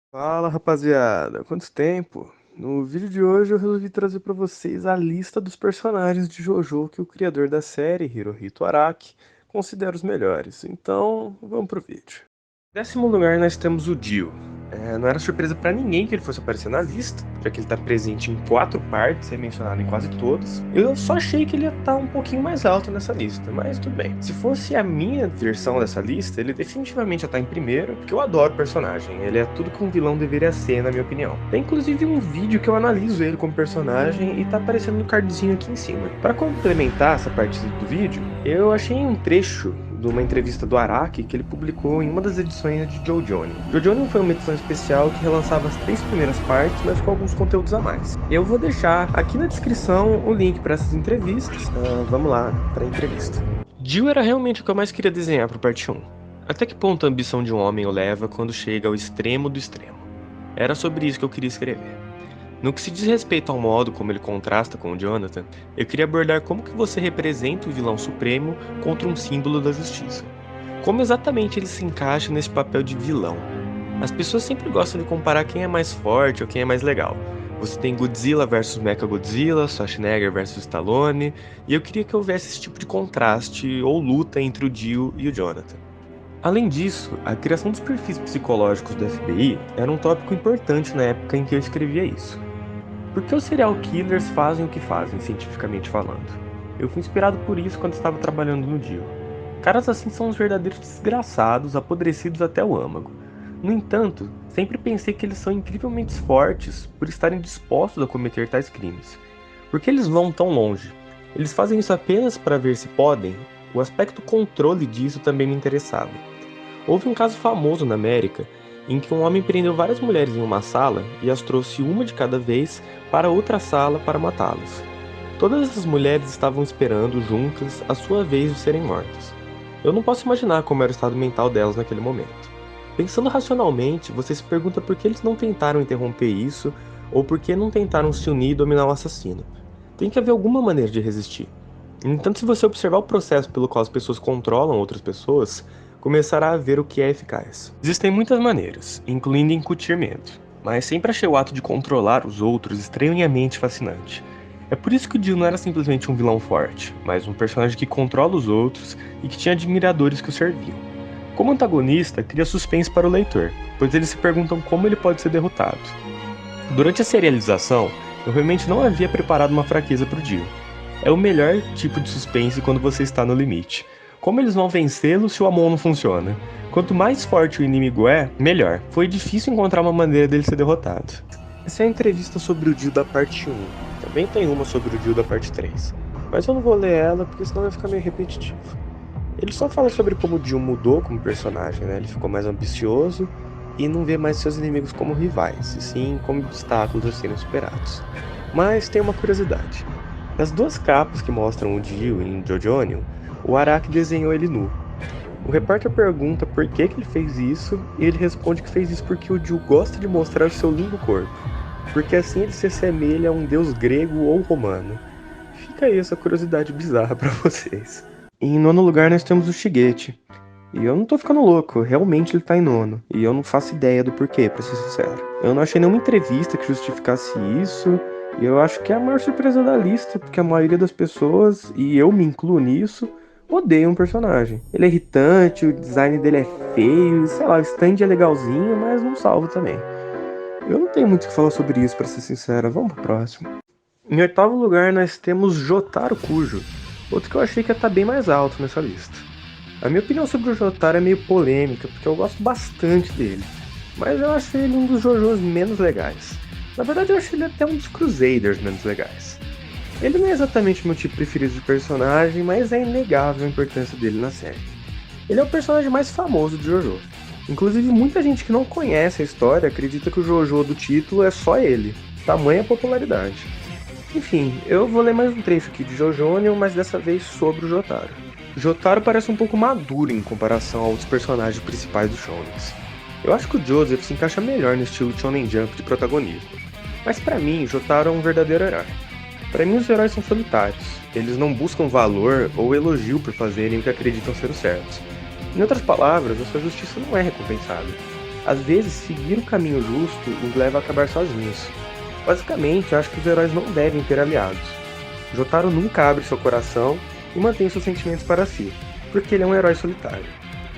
Fala rapaziada, quanto tempo? No vídeo de hoje eu resolvi trazer pra vocês a lista dos personagens de JoJo que o criador da série, Hirohito Araki, considera os melhores. Então, vamos pro vídeo. Em décimo lugar nós temos o Dio. Não era surpresa pra ninguém que ele fosse aparecer na lista, já que ele tá presente em 4 partes, é mencionado em quase todas. Eu só achei que ele ia estar um pouquinho mais alto nessa lista, mas tudo bem. Se fosse a minha versão dessa lista, ele definitivamente ia estar em primeiro, porque eu adoro o personagem. Ele é tudo que um vilão deveria ser, na minha opinião. Tem inclusive um vídeo que eu analiso ele como personagem e tá aparecendo no cardzinho aqui em cima. Para complementar essa parte do vídeo, eu achei um trecho de uma entrevista do Araki que ele publicou em uma das edições de JoJonin. JoJonin foi uma edição especial que relançava as 3 primeiras partes, mas com alguns conteúdos a mais. Eu vou deixar aqui na descrição o link para essas entrevistas. Vamos lá para a entrevista. Dio era realmente o que eu mais queria desenhar para parte 1. Até que ponto a ambição de um homem o leva quando chega ao extremo do extremo? Era sobre isso que eu queria escrever. No que se diz respeito ao modo como ele contrasta com o Jonathan, eu queria abordar como que você representa o vilão supremo contra um símbolo da justiça. Como exatamente ele se encaixa nesse papel de vilão. As pessoas sempre gostam de comparar quem é mais forte ou quem é mais legal. Você tem Godzilla versus Mechagodzilla, Schwarzenegger versus Stallone, e eu queria que houvesse esse tipo de contraste ou luta entre o Dio e o Jonathan. Além disso, a criação dos perfis psicológicos do FBI era um tópico importante na época em que eu escrevia isso. Por que os serial killers fazem o que fazem, cientificamente falando? Eu fui inspirado por isso quando estava trabalhando no Dio. Caras assim são os verdadeiros desgraçados, apodrecidos até o âmago. No entanto, sempre pensei que eles são incrivelmente fortes por estarem dispostos a cometer tais crimes. Por que eles vão tão longe? Eles fazem isso apenas para ver se podem? O aspecto controle disso também me interessava. Houve um caso famoso na América em que um homem prendeu várias mulheres em uma sala e as trouxe uma de cada vez para outra sala para matá-las. Todas essas mulheres estavam esperando juntas a sua vez de serem mortas. Eu não posso imaginar como era o estado mental delas naquele momento. Pensando racionalmente, você se pergunta por que eles não tentaram interromper isso ou por que não tentaram se unir e dominar o assassino. Tem que haver alguma maneira de resistir. No entanto, se você observar o processo pelo qual as pessoas controlam outras pessoas, começará a ver o que é eficaz. Existem muitas maneiras, incluindo incutir medo, mas sempre achei o ato de controlar os outros estranhamente fascinante. É por isso que o Dio não era simplesmente um vilão forte, mas um personagem que controla os outros e que tinha admiradores que o serviam. Como antagonista, cria suspense para o leitor, pois eles se perguntam como ele pode ser derrotado. Durante a serialização, eu realmente não havia preparado uma fraqueza para o Dio. É o melhor tipo de suspense quando você está no limite. Como eles vão vencê-lo se o Amon não funciona? Quanto mais forte o inimigo é, melhor. Foi difícil encontrar uma maneira dele ser derrotado. Essa é a entrevista sobre o Dio da parte 1. Também tem uma sobre o Dio da parte 3. Mas eu não vou ler ela porque senão vai ficar meio repetitivo. Ele só fala sobre como o Dio mudou como personagem, né? Ele ficou mais ambicioso e não vê mais seus inimigos como rivais, e sim como obstáculos a serem superados. Mas tem uma curiosidade. Nas 2 capas que mostram o Dio em JoJonin, o Araki desenhou ele nu. O repórter pergunta por que ele fez isso, e ele responde que fez isso porque o Dio gosta de mostrar o seu lindo corpo, porque assim ele se assemelha a um deus grego ou romano. Fica aí essa curiosidade bizarra pra vocês. Em nono lugar nós temos o Shigeti. E eu não tô ficando louco, realmente ele tá em nono. E eu não faço ideia do porquê, pra ser sincero. Eu não achei nenhuma entrevista que justificasse isso. E eu acho que é a maior surpresa da lista, porque a maioria das pessoas, e eu me incluo nisso, odeiam o personagem. Ele é irritante, o design dele é feio, sei lá, o stand é legalzinho, mas não salva também. Eu não tenho muito o que falar sobre isso, pra ser sincero. Vamos pro próximo. Em oitavo lugar nós temos Jotaro Kujo, outro que eu achei que ia estar bem mais alto nessa lista. A minha opinião sobre o Jotaro é meio polêmica, porque eu gosto bastante dele, mas eu acho ele um dos JoJos menos legais. Na verdade eu acho ele até um dos Crusaders menos legais. Ele não é exatamente o meu tipo preferido de personagem, mas é inegável a importância dele na série. Ele é o personagem mais famoso de JoJo. Inclusive muita gente que não conhece a história acredita que o JoJo do título é só ele, tamanha popularidade. Enfim, eu vou ler mais um trecho aqui de JoJonin, mas dessa vez sobre o Jotaro. Jotaro parece um pouco maduro em comparação aos personagens principais do shonens. Eu acho que o Joseph se encaixa melhor no estilo Shonen Jump de protagonismo. Mas pra mim, Jotaro é um verdadeiro herói. Pra mim, os heróis são solitários. Eles não buscam valor ou elogio por fazerem o que acreditam ser o certo. Em outras palavras, a sua justiça não é recompensada. Às vezes, seguir o caminho justo os leva a acabar sozinhos. Basicamente, eu acho que os heróis não devem ter aliados. Jotaro nunca abre seu coração e mantém seus sentimentos para si, porque ele é um herói solitário.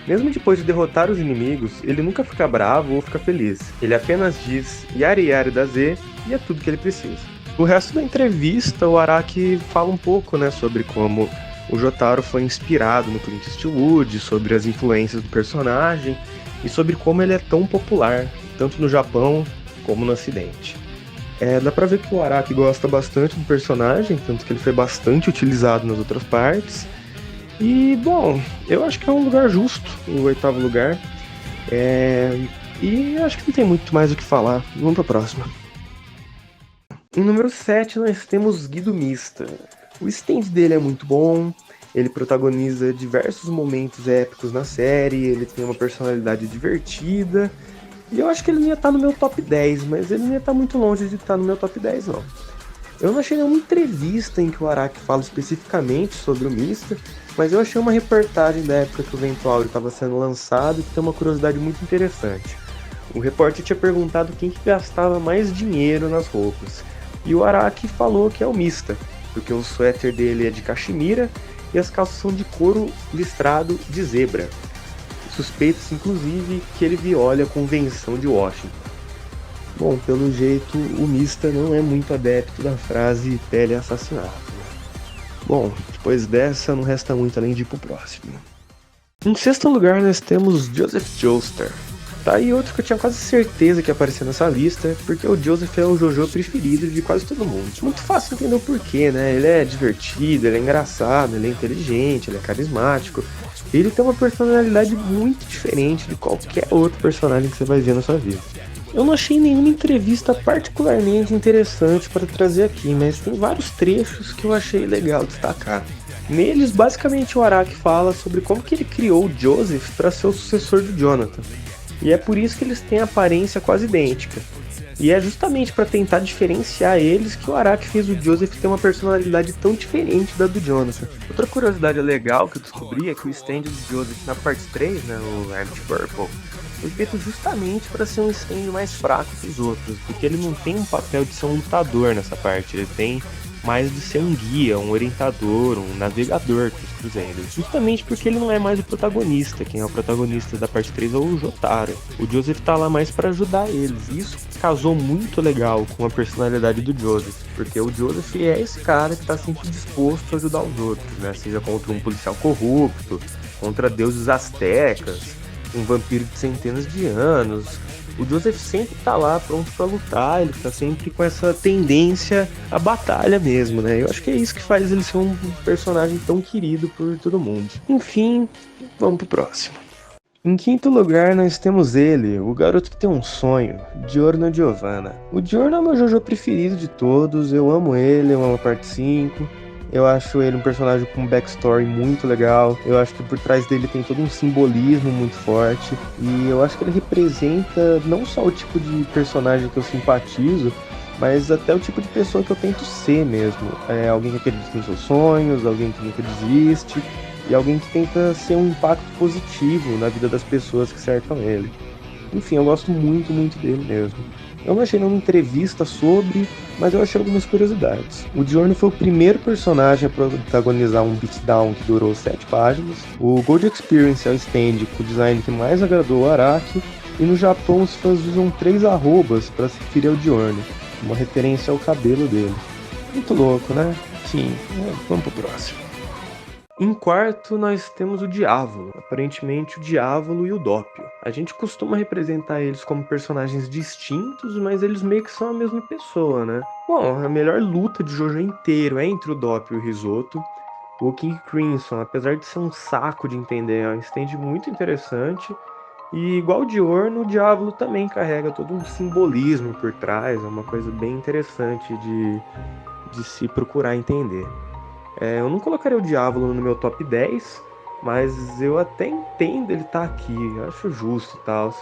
Mesmo depois de derrotar os inimigos, ele nunca fica bravo ou fica feliz. Ele apenas diz Yari Yari da Z e é tudo que ele precisa. O resto da entrevista, o Araki fala um pouco, sobre como o Jotaro foi inspirado no Clint Eastwood, sobre as influências do personagem e sobre como ele é tão popular, tanto no Japão como no Ocidente. Dá pra ver que o Araki gosta bastante do personagem, tanto que ele foi bastante utilizado nas outras partes. E, bom, eu acho que é um lugar justo, o 8º lugar. E acho que não tem muito mais o que falar. Vamos pra próxima. Em número 7 nós temos Guido Mista. O stand dele é muito bom, ele protagoniza diversos momentos épicos na série, ele tem uma personalidade divertida. E eu acho que ele não ia estar no meu top 10, mas ele não ia estar muito longe de estar no meu top 10 não. Eu não achei nenhuma entrevista em que o Araki fala especificamente sobre o Mista, mas eu achei uma reportagem da época que o Vento Áureo estava sendo lançado que tem uma curiosidade muito interessante. O repórter tinha perguntado quem que gastava mais dinheiro nas roupas, e o Araki falou que é o Mista, porque o suéter dele é de cachemira e as calças são de couro listrado de zebra. Suspeita-se inclusive que ele viola a convenção de Washington. Bom, pelo jeito, o Mista não é muito adepto da frase pele assassinado. Bom, depois dessa, não resta muito além de ir pro próximo. Em 6º lugar, nós temos Joseph Joestar. Tá aí outro que eu tinha quase certeza que ia aparecer nessa lista, porque o Joseph é o JoJo preferido de quase todo mundo. Muito fácil entender o porquê, né? Ele é divertido, ele é engraçado, ele é inteligente, ele é carismático. Ele tem uma personalidade muito diferente de qualquer outro personagem que você vai ver na sua vida. Eu não achei nenhuma entrevista particularmente interessante para trazer aqui, mas tem vários trechos que eu achei legal destacar. Neles, basicamente, o Araki fala sobre como que ele criou o Joseph para ser o sucessor do Jonathan. E é por isso que eles têm a aparência quase idêntica. E é justamente para tentar diferenciar eles que o Araki fez o Joseph ter uma personalidade tão diferente da do Jonathan. Outra curiosidade legal que eu descobri é que o stand do Joseph na parte 3, o Art Purple, foi feito justamente para ser um stand mais fraco que os outros, porque ele não tem um papel de ser um lutador nessa parte, ele tem mais de ser um guia, um orientador, um navegador dos cruzeiros. Justamente porque ele não é mais o protagonista, quem é o protagonista da parte 3 é o Jotaro. O Joseph tá lá mais para ajudar eles, e isso casou muito legal com a personalidade do Joseph, porque o Joseph é esse cara que tá sempre disposto a ajudar os outros, seja contra um policial corrupto, contra deuses astecas, um vampiro de centenas de anos. O Joseph sempre tá lá pronto pra lutar, ele tá sempre com essa tendência à batalha mesmo, Eu acho que é isso que faz ele ser um personagem tão querido por todo mundo. Enfim, vamos pro próximo. Em 5º lugar nós temos ele, o garoto que tem um sonho, Giorno Giovanna. O Giorno é o meu JoJo preferido de todos, eu amo ele, eu amo a parte 5. Eu acho ele um personagem com um backstory muito legal. Eu acho que por trás dele tem todo um simbolismo muito forte. E eu acho que ele representa não só o tipo de personagem que eu simpatizo, mas até o tipo de pessoa que eu tento ser mesmo. É alguém que acredita em seus sonhos, alguém que nunca desiste, e alguém que tenta ser um impacto positivo na vida das pessoas que cercam ele. Enfim, eu gosto muito, muito dele mesmo. Eu não achei nenhuma entrevista sobre, mas eu achei algumas curiosidades. O Giorno foi o primeiro personagem a protagonizar um beatdown que durou 7 páginas. O Gold Experience é o stand com o design que mais agradou o Araki. E no Japão os fãs usam 3 arrobas para se referir ao Giorno, uma referência ao cabelo dele. Muito louco, né? Sim, vamos pro próximo. Em 4º, nós temos o Diávolo, aparentemente o Diávolo e o Dópio. A gente costuma representar eles como personagens distintos, mas eles meio que são a mesma pessoa, Bom, a melhor luta de JoJo inteiro é entre o Dópio e o Risoto. O King Crimson, apesar de ser um saco de entender, é um stand muito interessante. E igual o Diorno, o Diávolo também carrega todo um simbolismo por trás, é uma coisa bem interessante de se procurar entender. Eu não colocaria o Diávolo no meu top 10, mas eu até entendo ele estar aqui, eu acho justo e tal.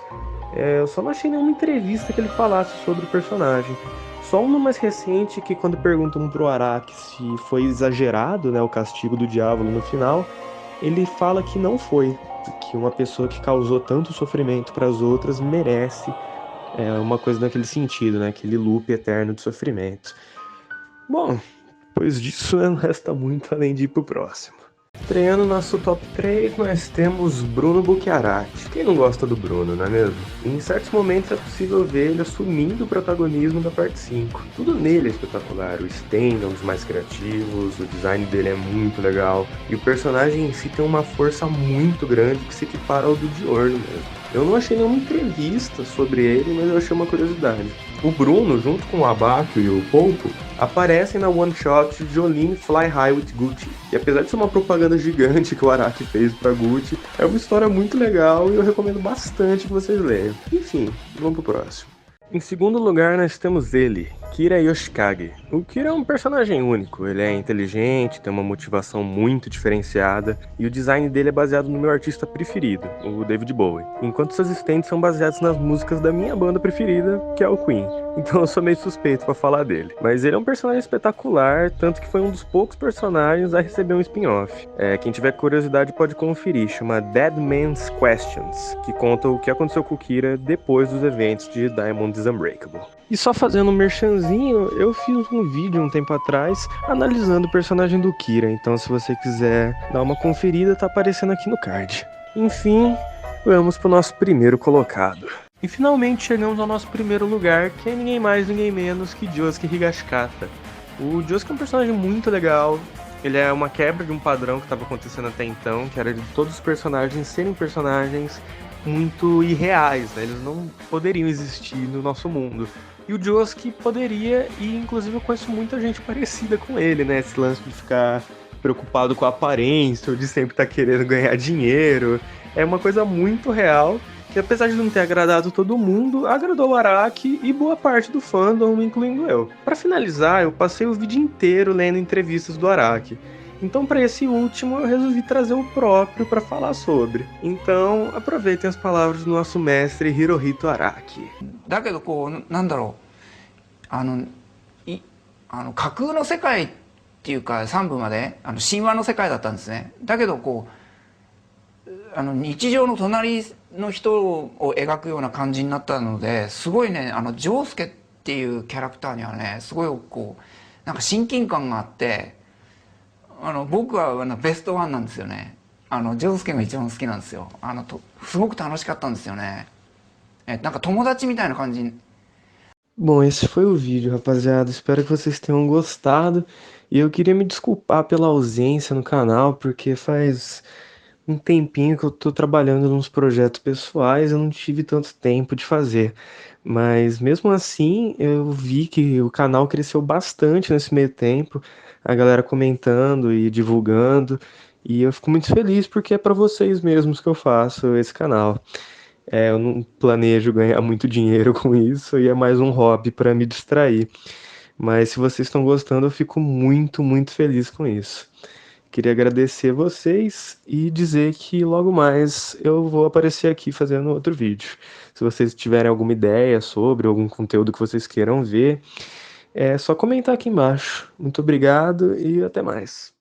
Eu só não achei nenhuma entrevista que ele falasse sobre o personagem. Só uma mais recente que quando perguntam pro Araki se foi exagerado, o castigo do Diávolo no final, ele fala que não foi, que uma pessoa que causou tanto sofrimento para as outras merece uma coisa naquele sentido, né? Aquele loop eterno de sofrimento. Bom, depois disso não resta muito além de ir pro próximo. Estreando nosso top 3, nós temos Bruno Bucchiarati. Quem não gosta do Bruno, não é mesmo? Em certos momentos é possível ver ele assumindo o protagonismo da parte 5. Tudo nele é espetacular. O Stan é um dos mais criativos, o design dele é muito legal, e o personagem em si tem uma força muito grande que se equipara ao do Diorno mesmo. Eu não achei nenhuma entrevista sobre ele, mas eu achei uma curiosidade. O Bruno, junto com o Abaco e o Pouco, aparecem na one shot Jolene Fly High with Gucci. E apesar de ser uma propaganda gigante que o Araki fez pra Gucci, é uma história muito legal e eu recomendo bastante que vocês leiam. Enfim, vamos pro próximo. Em segundo lugar, nós temos ele, Kira Yoshikage. O Kira é um personagem único, ele é inteligente, tem uma motivação muito diferenciada, e o design dele é baseado no meu artista preferido, o David Bowie, enquanto seus stands são baseados nas músicas da minha banda preferida, que é o Queen. Então eu sou meio suspeito pra falar dele. Mas ele é um personagem espetacular, tanto que foi um dos poucos personagens a receber um spin-off. Quem tiver curiosidade pode conferir, chama Dead Man's Questions, que conta o que aconteceu com o Kira depois dos eventos de Diamond is Unbreakable. E só fazendo um merchanzinho, eu fiz um vídeo um tempo atrás analisando o personagem do Kira, então se você quiser dar uma conferida, tá aparecendo aqui no card. Enfim, vamos pro nosso primeiro colocado. E finalmente chegamos ao nosso primeiro lugar, que é ninguém mais, ninguém menos que Josuke Higashikata. O Josuke é um personagem muito legal, ele é uma quebra de um padrão que estava acontecendo até então, que era de todos os personagens serem personagens muito irreais, né? Eles não poderiam existir no nosso mundo. E o Josuke poderia, e inclusive eu conheço muita gente parecida com ele, né? Esse lance de ficar preocupado com a aparência, ou de sempre estar querendo ganhar dinheiro. É uma coisa muito real, que apesar de não ter agradado todo mundo, agradou o Araki e boa parte do fandom, incluindo eu. Para finalizar, eu passei o vídeo inteiro lendo entrevistas do Araki. Então, para esse último, eu resolvi trazer o próprio para falar sobre. Então, aproveitem as palavras do nosso mestre Hirohito Araki. だけどなんだろう架空の世界っていうか3部まで神話の世界だったんですね。だけど日常の隣の人を描くような感じになったので、すごいねジョウスケっていうキャラクターにはねすごいなんか親近感があって、僕はベストワンなんですよね。ジョウスケが一番好きなんですよ。すごく楽しかったんですよね。なんか友達みたいな感じ。 Bom, esse foi o vídeo, rapaziada. Espero que vocês tenham gostado. E eu queria me desculpar pela ausência no canal, porque faz um tempinho que eu tô trabalhando nos projetos pessoais, eu não tive tanto tempo de fazer. Mas mesmo assim, eu vi que o canal cresceu bastante nesse meio tempo, a galera comentando e divulgando, e eu fico muito feliz porque é para vocês mesmos que eu faço esse canal. Eu não planejo ganhar muito dinheiro com isso e é mais um hobby para me distrair. Mas se vocês estão gostando, eu fico muito, muito feliz com isso. Queria agradecer vocês e dizer que logo mais eu vou aparecer aqui fazendo outro vídeo. Se vocês tiverem alguma ideia sobre algum conteúdo que vocês queiram ver, é só comentar aqui embaixo. Muito obrigado e até mais.